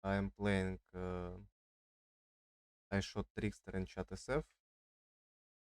I'm playing. I shot Trickster in chatSF.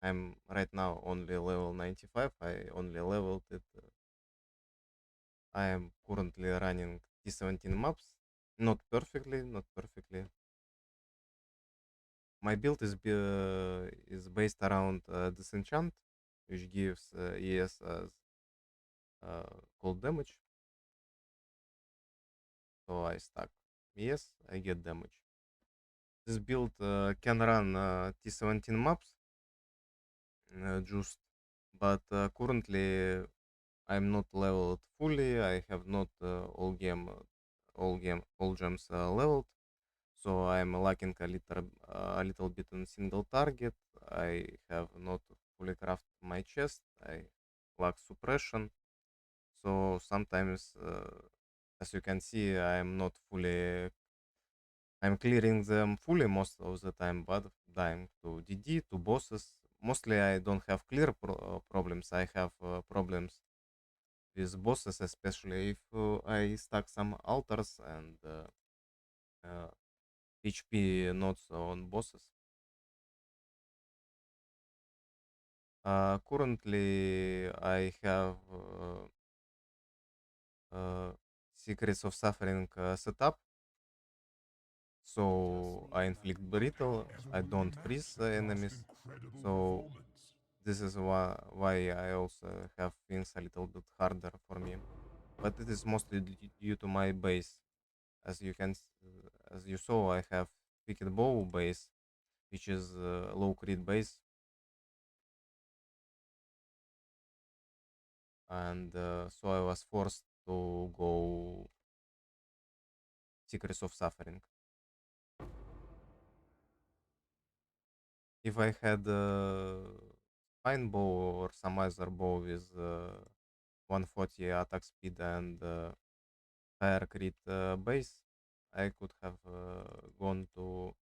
I'm right now only level 95. I only leveled it. I am currently running T17 maps. Not perfectly, not perfectly. My build is based around Disenchant, which gives ES as cold damage. So I stack ES, I get damage. This build can run T17 maps just, but currently I'm not leveled fully. I have not all gems leveled, so I'm lacking a little bit on single target. I have not fully crafted my chest. I lack suppression, so sometimes, as you can see, I'm clearing them fully most of the time, but dying to DD, to bosses. Mostly I don't have clear problems. I have problems with bosses, especially if I stack some altars and uh, HP nodes on bosses. Currently, I have Secrets of Suffering set up, so I inflict brittle. I don't freeze the enemies, so this is why I also have things a little bit harder for me. But it is mostly due to my base. As as you saw, I have Wicked Bow base, which is low crit base, and so I was forced to go Secrets of Suffering. If I had Fine Bow or some other bow with 140 attack speed and higher crit base, I could have gone to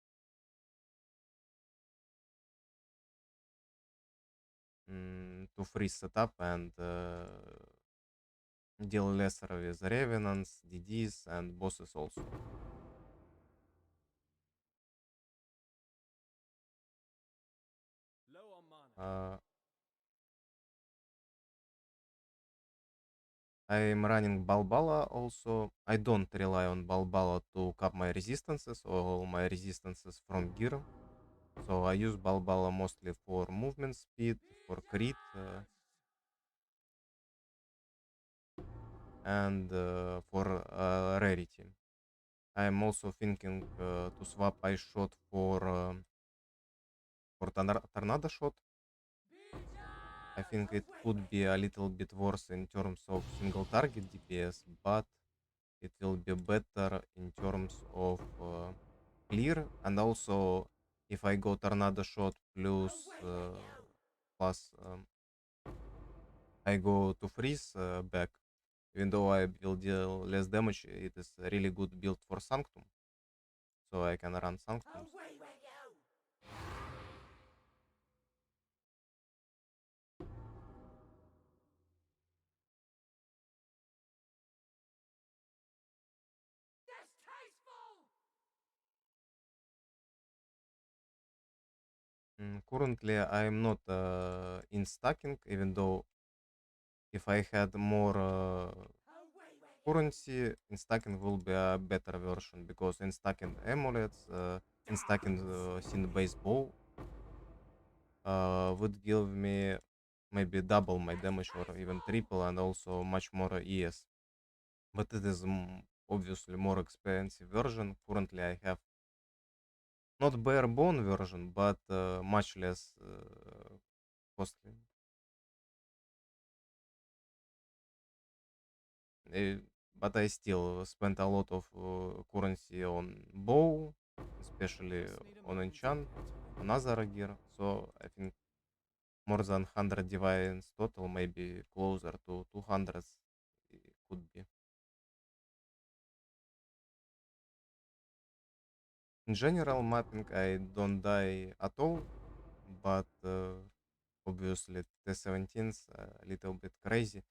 freeze setup and deal lesser with revenants, DDs, and bosses also. Uh, I'm running Balbala also. I don't rely on Balbala to cap my resistances. All my resistances from gear. So I use Balbala mostly for movement speed, for crit, and for rarity. I'm also thinking to swap Ice Shot for Tornado Shot. I think it could be a little bit worse in terms of single target DPS, but it will be better in terms of clear, and also if I go Tornado Shot plus I go to freeze back, even though I will deal less damage, it is a really good build for Sanctum, so I can run Sanctums. Currently, I'm not in stacking, even though if I had more currency, in stacking will be a better version, because in stacking amulets, in stacking synth base bow would give me maybe double my damage or even triple, and also much more ES. But it is obviously more expensive version. Currently, I have not bare bone version, but much less costly. Uh, but I still spent a lot of currency on bow, especially on enchant, on other gear. So I think more than 100 divines total, maybe closer to 200 could be. In general mapping, I don't die at all, but obviously T17's a little bit crazy.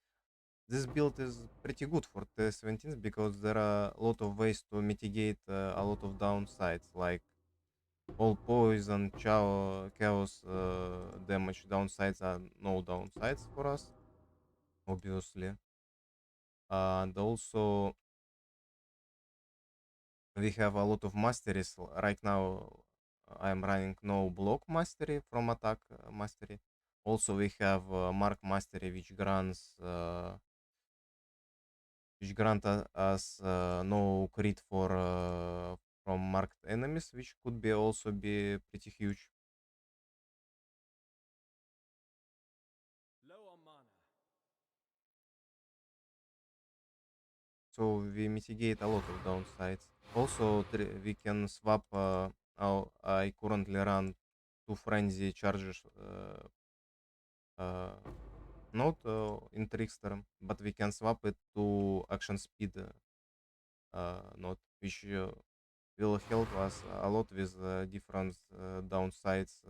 this build is pretty good for T-17 because there are a lot of ways to mitigate a lot of downsides, like all poison, chaos damage. Downsides are no downsides for us, obviously. And also, we have a lot of masteries. Right now, I'm running no block mastery from attack mastery. Also, we have mark mastery, which grant us no crit for from marked enemies, which could be also be pretty huge. Low on mana. So we mitigate a lot of downsides. Also, we can swap. I currently run two frenzy charges, uh, not in Trickster, but we can swap it to action speed node, which will help us a lot with different downsides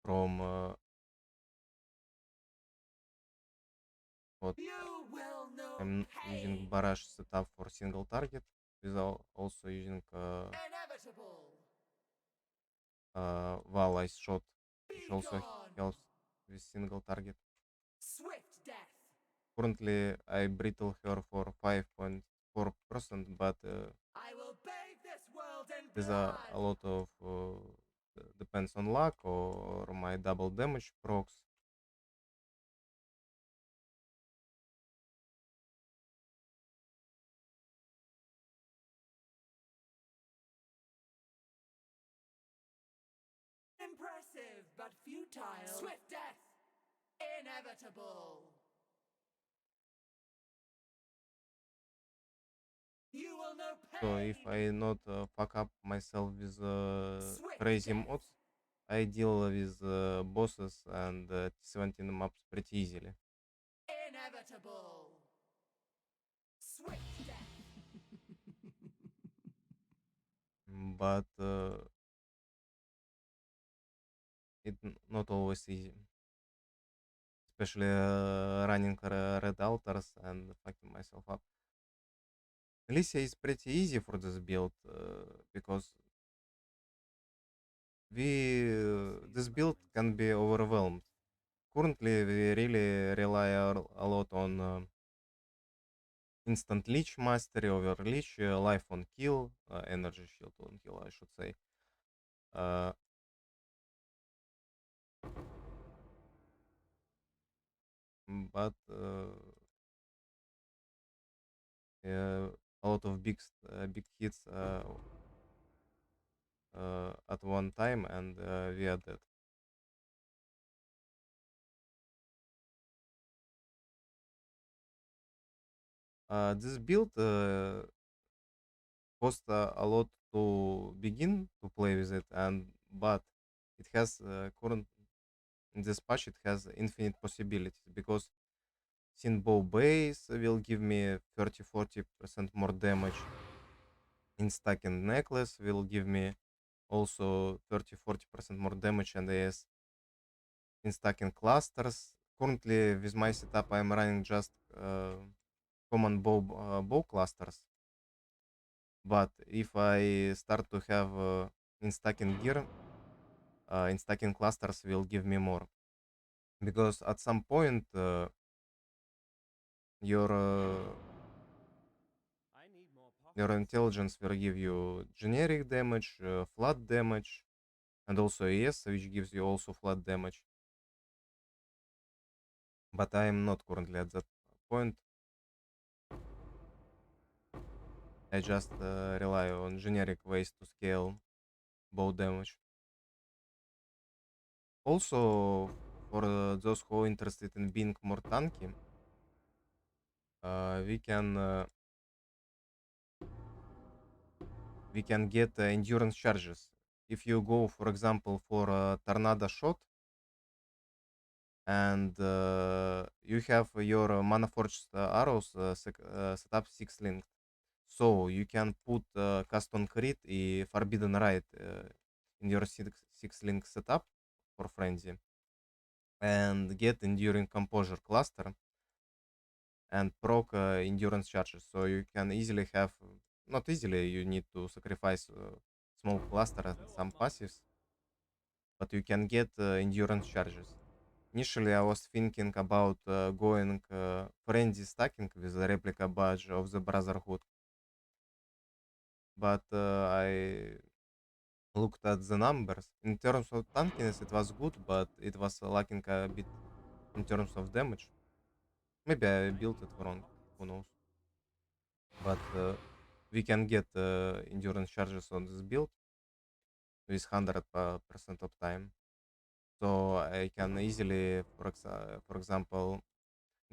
from what You will know I'm using pain. barrage setup for single target, without also using Inevitable. Wall Ice Shot, which Be also gone. helps with single target. Swift death. Currently, I brittle her for 5.4%, but I will bathe this world in there's blood. a lot of depends on luck or my double damage procs. Impressive but futile. Swift death. Inevitable. You will know So if pain. I not fuck up myself with Swift crazy death. mods, I deal with bosses and T17 maps pretty easily. Inevitable. Swift death. But it not always easy, especially running red altars and fucking myself up. Alicia is pretty easy for this build because this build can be overwhelmed. Currently, we really rely a lot on instant leech mastery over leech, life on kill, energy shield on kill, I should say. Uh, but a lot of big hits at one time, and we are dead. This build cost a lot to begin to play with it, and but it has current in this patch it has infinite possibilities because Sinbow base will give me 30-40% more damage. Instacking necklace will give me also 30-40% more damage, and as instacking clusters. Currently with my setup I'm running just common bow clusters, but if I start to have instacking gear, instacking clusters will give me more, because at some point your I need more your pockets. intelligence will give you generic damage, flat damage, and also ES, which gives you also flat damage. But I am not currently at that point. I just rely on generic ways to scale bow damage. Also, for those who are interested in being more tanky, uh, we can uh, we can get endurance charges. If you go, for example, for a tornado shot, and you have your mana forged arrows set up 6 linked, so you can put cast on crit и forbidden right in your 6 link setup for frenzy and get enduring composure cluster, and proc endurance charges. So you can easily have, not easily, you need to sacrifice small cluster and some passives, but you can get endurance charges. Initially, I was thinking about going frenzy stacking with the replica badge of the Brotherhood, but I looked at the numbers. In terms of tankiness, it was good, but it was lacking a bit in terms of damage. Maybe I built it wrong, who knows. But we can get endurance charges on this build with 100% of time. So I can easily, for example,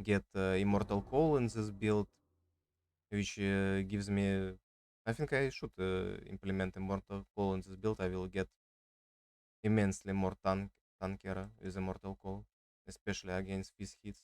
get Immortal Call in this build, which gives me. I think I should implement Immortal Call in this build. I will get immensely more tankier with Immortal Call, especially against these hits.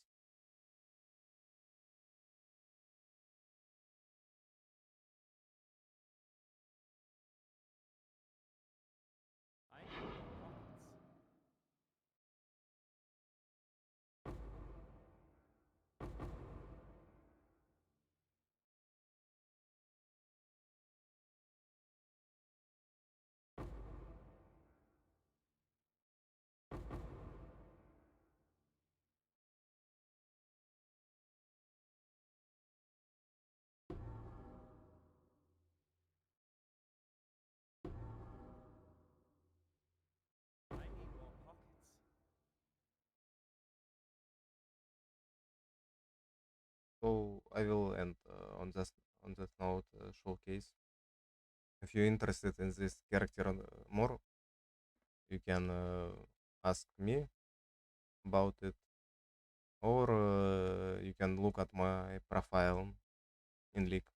So I will end on that note showcase. If you're interested in this character more, you can ask me about it, or you can look at my profile in League.